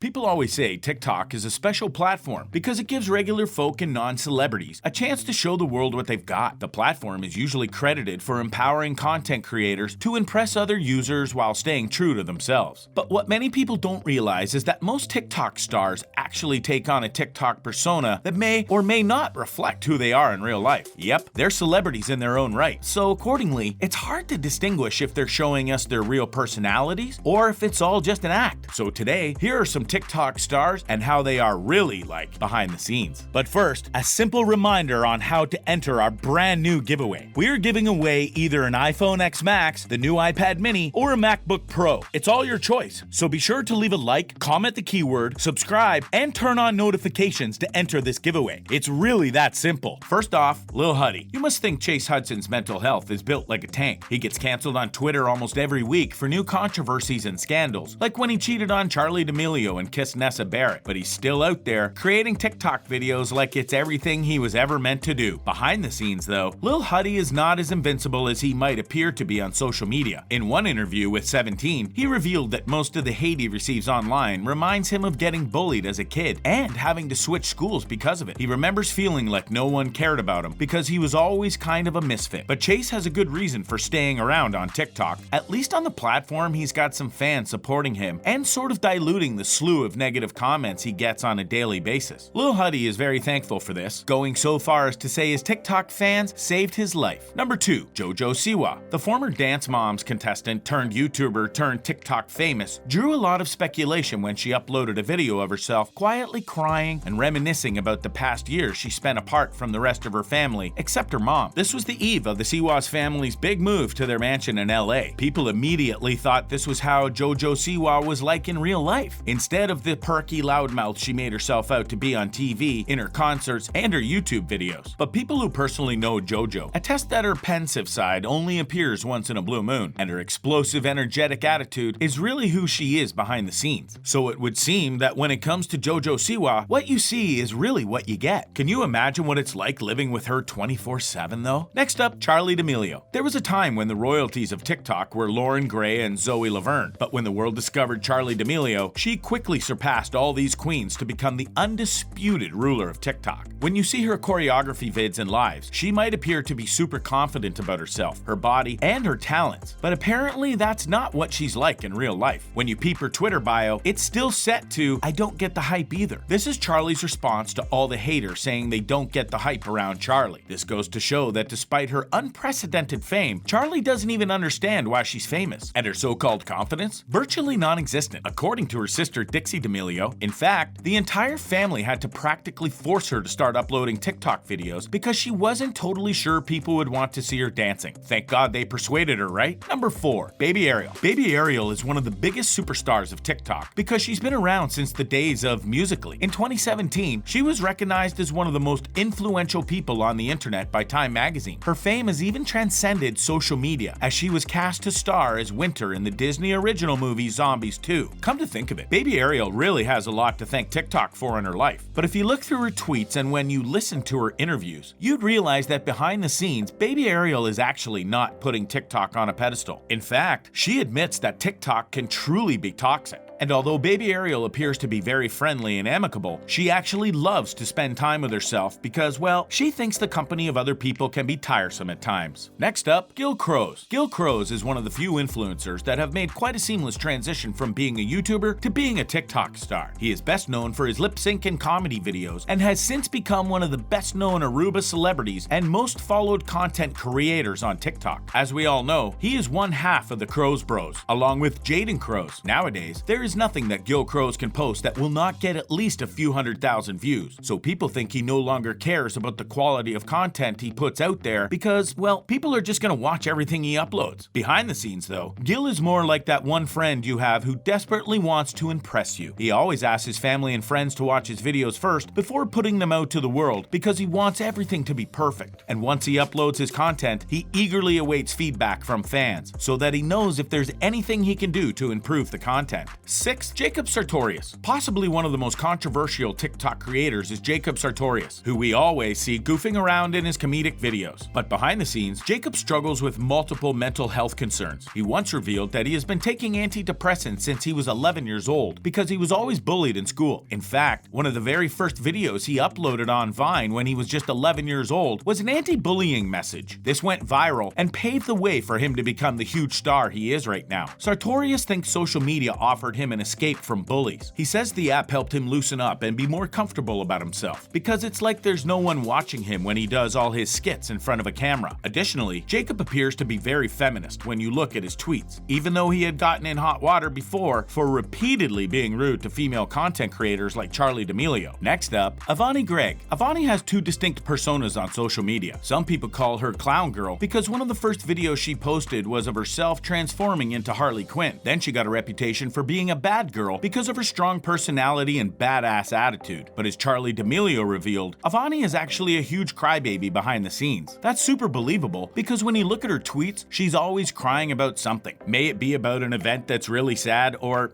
People always say TikTok is a special platform because it gives regular folk and non-celebrities a chance to show the world what they've got. The platform is usually credited for empowering content creators to impress other users while staying true to themselves. But what many people don't realize is that most TikTok stars actually take on a TikTok persona that may or may not reflect who they are in real life. Yep, they're celebrities in their own right. So accordingly, it's hard to distinguish if they're showing us their real personalities or if it's all just an act. So today, here are some TikTok stars and how they are really like behind the scenes. But first, a simple reminder on how to enter our brand new giveaway. We're giving away either an iPhone X Max, the new iPad mini, or a MacBook Pro. It's all your choice. So be sure to leave a like, comment the keyword, subscribe, and turn on notifications to enter this giveaway. It's really that simple. First off, Lil Huddy. You must think Chase Hudson's mental health is built like a tank. He gets canceled on Twitter almost every week for new controversies and scandals, like when he cheated on Charli D'Amelio and kissed Nessa Barrett, but he's still out there creating TikTok videos like it's everything he was ever meant to do. Behind the scenes though, Lil Huddy is not as invincible as he might appear to be on social media. In one interview with 17, he revealed that most of the hate he receives online reminds him of getting bullied as a kid and having to switch schools because of it. He remembers feeling like no one cared about him because he was always kind of a misfit. But Chase has a good reason for staying around on TikTok. At least on the platform, he's got some fans supporting him and sort of diluting the slew of negative comments he gets on a daily basis. Lil Huddy is very thankful for this, going so far as to say his TikTok fans saved his life. Number 2, JOJO SIWA. The former Dance Moms contestant turned YouTuber turned TikTok famous drew a lot of speculation when she uploaded a video of herself quietly crying and reminiscing about the past years she spent apart from the rest of her family, except her mom. This was the eve of the SIWA's family's big move to their mansion in LA. People immediately thought this was how JOJO SIWA was like in real life, instead of the perky loudmouth she made herself out to be on TV, in her concerts, and her YouTube videos. But people who personally know JOJO attest that her pensive side only appears once in a blue moon, and her explosive, energetic attitude is really who she is behind the scenes. So it would seem that when it comes to JOJO SIWA, what you see is really what you get. Can you imagine what it's like living with her 24/7 though? Next up, Charli D'Amelio. There was a time when the royalties of TikTok were Lauren Gray and Zoe Laverne, but when the world discovered Charli D'Amelio, she quickly surpassed all these queens to become the undisputed ruler of TikTok. When you see her choreography vids and lives, she might appear to be super confident about herself, her body, and her talents, but apparently that's not what she's like in real life. When you peep her Twitter bio, it's still set to "I don't get the hype either." This is Charli's response to all the haters saying they don't get the hype around Charli. This goes to show that despite her unprecedented fame, Charli doesn't even understand why she's famous, and her so-called confidence? Virtually non-existent, according to her sister Dixie D'Amelio. In fact, the entire family had to practically force her to start uploading TikTok videos because she wasn't totally sure people would want to see her dancing. Thank God they persuaded her, right? Number 4, Baby Ariel. Baby Ariel is one of the biggest superstars of TikTok because she's been around since the days of Musical.ly. In 2017, she was recognized as one of the most influential people on the internet by Time magazine. Her fame has even transcended social media, as she was cast to star as Winter in the Disney original movie Zombies 2. Come to think of it, Baby Ariel really has a lot to thank TikTok for in her life. But if you look through her tweets and when you listen to her interviews, you'd realize that behind the scenes, Baby Ariel is actually not putting TikTok on a pedestal. In fact, she admits that TikTok can truly be toxic. And although Baby Ariel appears to be very friendly and amicable, she actually loves to spend time with herself because, well, she thinks the company of other people can be tiresome at times. Next up, CROES. CROES is one of the few influencers that have made quite a seamless transition from being a YouTuber to being a TikTok star. He is best known for his lip sync and comedy videos and has since become one of the best known Aruba celebrities and most followed content creators on TikTok. As we all know, he is one half of the CROES Bros, along with Jaden CROES. Nowadays, there is nothing that Gil CROES can post that will not get at least a few 100,000 views, so people think he no longer cares about the quality of content he puts out there because, well, people are just gonna watch everything he uploads. Behind the scenes though, Gil is more like that one friend you have who desperately wants to impress you. He always asks his family and friends to watch his videos first before putting them out to the world because he wants everything to be perfect. And once he uploads his content, he eagerly awaits feedback from fans so that he knows if there's anything he can do to improve the content. 6. Jacob Sartorius. Possibly one of the most controversial TikTok creators is Jacob Sartorius, who we always see goofing around in his comedic videos. But behind the scenes, Jacob struggles with multiple mental health concerns. He once revealed that he has been taking antidepressants since he was 11 years old because he was always bullied in school. In fact, one of the very first videos he uploaded on Vine when he was just 11 years old was an anti-bullying message. This went viral and paved the way for him to become the huge star he is right now. Sartorius thinks social media offered him an escape from bullies. He says the app helped him loosen up and be more comfortable about himself because it's like there's no one watching him when he does all his skits in front of a camera. Additionally, Jacob appears to be very feminist when you look at his tweets, even though he had gotten in hot water before for repeatedly being rude to female content creators like Charli D'Amelio. Next up, AVANI GREGG. AVANI has two distinct personas on social media. Some people call her Clown Girl because one of the first videos she posted was of herself transforming into Harley Quinn. Then she got a reputation for being a bad girl because of her strong personality and badass attitude. But as Charli D'Amelio revealed, AVANI is actually a huge crybaby behind the scenes. That's super believable because when you look at her tweets, she's always crying about something. May it be about an event that's really sad or,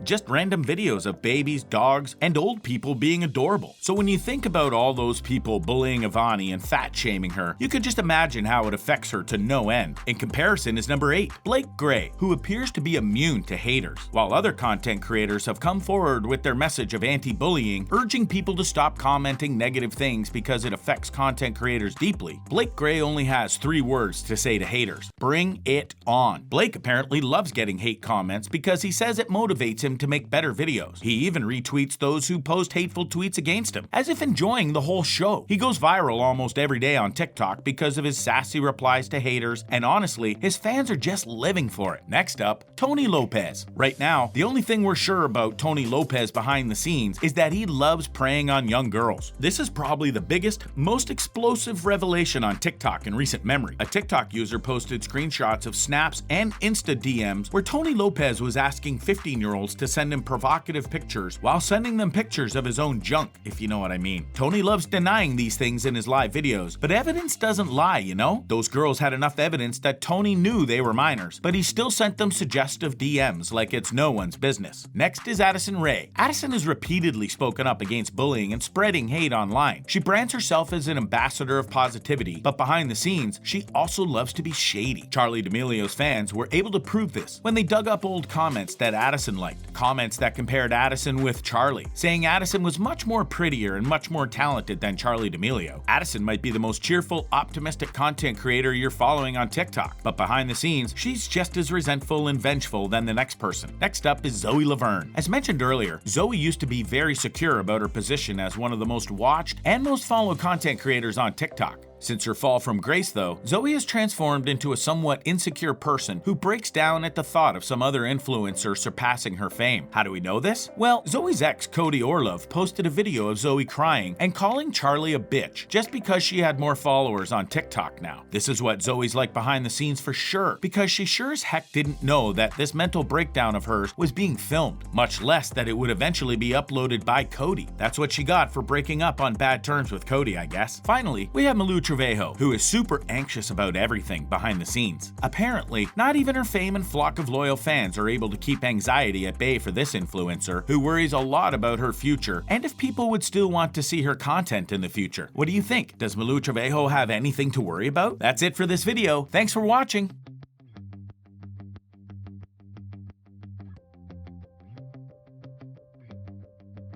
just random videos of babies, dogs, and old people being adorable. So when you think about all those people bullying AVANI and fat-shaming her, you could just imagine how it affects her to no end. In comparison is number 8, Blake Gray, who appears to be immune to haters. While other content creators have come forward with their message of anti-bullying, urging people to stop commenting negative things because it affects content creators deeply, Blake Gray only has 3 words to say to haters: bring it on. Blake apparently loves getting hate comments because he says it motivates him to make better videos. He even retweets those who post hateful tweets against him, as if enjoying the whole show. He goes viral almost every day on TikTok because of his sassy replies to haters, and honestly, his fans are just living for it. Next up, Tony Lopez. Right now, the only thing we're sure about Tony Lopez behind the scenes is that he loves preying on young girls. This is probably the biggest, most explosive revelation on TikTok in recent memory. A TikTok user posted screenshots of snaps and Insta DMs where Tony Lopez was asking 15-year-olds to send him provocative pictures while sending them pictures of his own junk, if you know what I mean. Tony loves denying these things in his live videos, but evidence doesn't lie, Those girls had enough evidence that Tony knew they were minors, but he still sent them suggestive DMs like it's no one's business. Next is Addison Rae. Addison has repeatedly spoken up against bullying and spreading hate online. She brands herself as an ambassador of positivity, but behind the scenes, she also loves to be shady. Charli D'Amelio's fans were able to prove this when they dug up old comments that Addison liked, comments that compared Addison with Charli, saying Addison was much more prettier and much more talented than Charli D'Amelio. Addison might be the most cheerful, optimistic content creator you're following on TikTok, but behind the scenes, she's just as resentful and vengeful than the next person. Next up is Zoe Laverne. As mentioned earlier, Zoe used to be very secure about her position as one of the most watched and most followed content creators on TikTok. Since her fall from grace, though, Zoe has transformed into a somewhat insecure person who breaks down at the thought of some other influencer surpassing her fame. How do we know this? Well, Zoe's ex, Cody Orlov, posted a video of Zoe crying and calling Charli a bitch just because she had more followers on TikTok now. This is what Zoe's like behind the scenes for sure, because she sure as heck didn't know that this mental breakdown of hers was being filmed, much less that it would eventually be uploaded by Cody. That's what she got for breaking up on bad terms with Cody, I guess. Finally, we have MALU, who is super anxious about everything behind the scenes. Apparently, not even her fame and flock of loyal fans are able to keep anxiety at bay for this influencer, who worries a lot about her future and if people would still want to see her content in the future. What do you think? Does MALU have anything to worry about? That's it for this video. Thanks for watching.